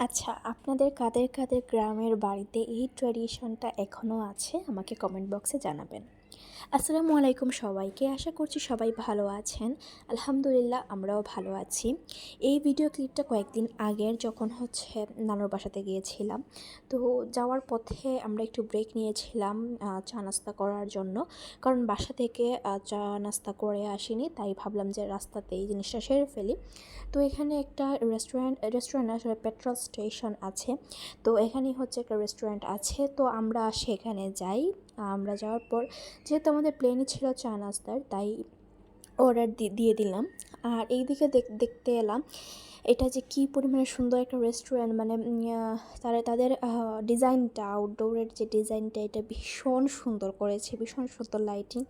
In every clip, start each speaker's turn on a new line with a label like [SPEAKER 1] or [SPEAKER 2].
[SPEAKER 1] আচ্ছা, আপনাদের কাদের কাদের গ্রামের বাড়িতে এই ট্র্যাডিশনটা এখনও আছে আমাকে কমেন্ট বক্সে জানাবেন। আসসালামু আলাইকুম সবাইকে। আশা করছি সবাই ভালো আছেন। আলহামদুলিল্লাহ আমরাও ভালো আছি। এই ভিডিও ক্লিপটা কয়েকদিন আগের, যখন নানুর বাসাতে গিয়েছিলাম। তো যাওয়ার পথে আমরা একটু ব্রেক নিয়েছিলাম চা নাস্তা করার জন্য। কারণ বাসা থেকে চা নাস্তা করে আসিনি, তাই ভাবলাম যে রাস্তাতে এই জিনিসটা সেরে ফেলি। তো এখানে একটা রেস্টুরেন্ট আসলে পেট্রোল স্টেশন আছে। তো এখানেই একটা রেস্টুরেন্ট আছে, তো আমরা সেখানে যাই। আমরা যাওয়ার পর, যেহেতু আমাদের প্লেনই ছিল চা নাস্তার, তাই অর্ডার দিয়ে দিলাম। আর এই দিকে দেখতে এলাম এটা যে কী পরিমাণে সুন্দর একটা রেস্টুরেন্ট, মানে তারা তাদের ডিজাইনটা, আউটডোরের যে ডিজাইনটা, এটা ভীষণ সুন্দর করেছে, ভীষণ সুন্দর লাইটিং।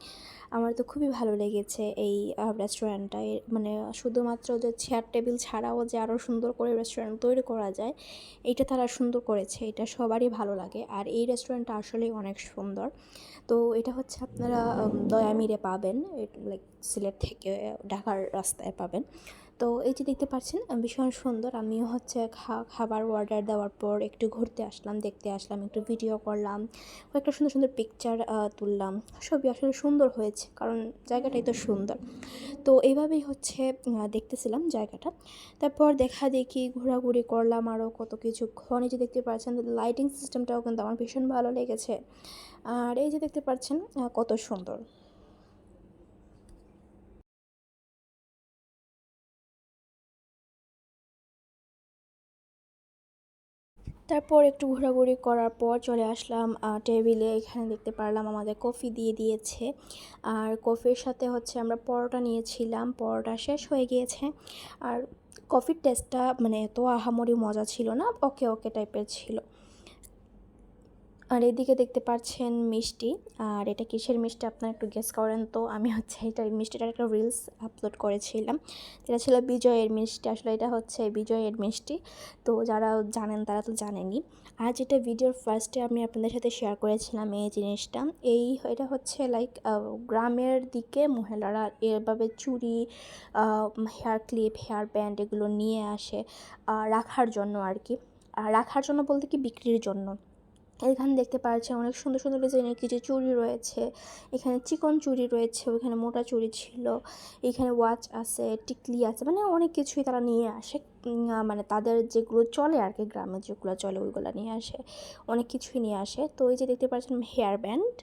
[SPEAKER 1] আমার তো খুবই ভালো লেগেছে এই রেস্টুরেন্টটা। মানে শুধুমাত্র যে চেয়ার টেবিল ছাড়াও যে আরও সুন্দর করে রেস্টুরেন্ট তৈরি করা যায়, এইটা তারা সুন্দর করেছে, এটা সবারই ভালো লাগে। আর এই রেস্টুরেন্টটা আসলেই অনেক সুন্দর। তো এটা আপনারা দয়ামিরে পাবেন, লাইক সিলেট থেকে ঢাকার রাস্তায় পাবেন। তো এই যে দেখতে পাচ্ছেন ভীষণ সুন্দর। আমিও খাবার অর্ডার দেওয়ার পর একটু ঘুরতে আসলাম, দেখতে আসলাম, একটু ভিডিও করলাম, কয়েকটা সুন্দর সুন্দর পিকচার তুললাম। সবই আসলে সুন্দর হয়েছে, কারণ জায়গাটাই তো সুন্দর। তো এইভাবেই দেখতেছিলাম জায়গাটা। তারপর দেখি ঘোরাঘুরি করলাম আরও কত কিছুক্ষণ। এই যে দেখতে পাচ্ছেন লাইটিং সিস্টেমটাও কিন্তু আমার ভীষণ ভালো লেগেছে। আর এই যে দেখতে পাচ্ছেন কত সুন্দর। তারপর একটু ঘোরাঘুরি করার পর চলে আসলাম টেবিলে। এখানে দেখতে পারলাম আমাদের কফি দিয়ে দিয়েছে। আর কফির সাথে আমরা পরোটা নিয়েছিলাম, পরোটা শেষ হয়ে গিয়েছে। আর কফির টেস্টটা মানে এত আহামরি মজা ছিল না, ওকে ওকে টাইপের ছিল। আর এদিকে দেখতে পাচ্ছেন মিষ্টি। আর এটা কিসের মিষ্টি আপনারা একটু গেস করেন তো। আমি এটা মিষ্টিটার একটা রিলস আপলোড করেছিলাম, যেটা ছিল বিজয়ের মিষ্টি। আসলে এটা বিজয়ের মিষ্টি। তো যারা জানেন তারা তো জানেনই। আর যেটা ভিডিওর ফার্স্টে আমি আপনাদের সাথে শেয়ার করেছিলাম এই জিনিসটা, এটা লাইক গ্রামের দিকে মহিলারা এভাবে চুড়ি, হেয়ার ক্লিপ, হেয়ার ব্যান্ড এগুলো নিয়ে আসে রাখার জন্য আর কি। আর রাখার জন্য বলতে কি, বিক্রির জন্য। এখানে দেখতে পাচ্ছেন অনেক সুন্দর সুন্দর ডিজাইনের কিছু চুড়ি রয়েছে। এখানে চিকন চুড়ি রয়েছে, ওইখানে মোটা চুড়ি ছিল। এখানে ওয়াচ আছে, টিকলি আছে, মানে অনেক কিছুই তারা নিয়ে আসে। মানে তাদের যেগুলো চলে আর কি, গ্রামে যেগুলো চলে ওইগুলো নিয়ে আসে, অনেক কিছুই নিয়ে আসে। তো এই যে দেখতে পাচ্ছেন হেয়ার ব্যান্ড,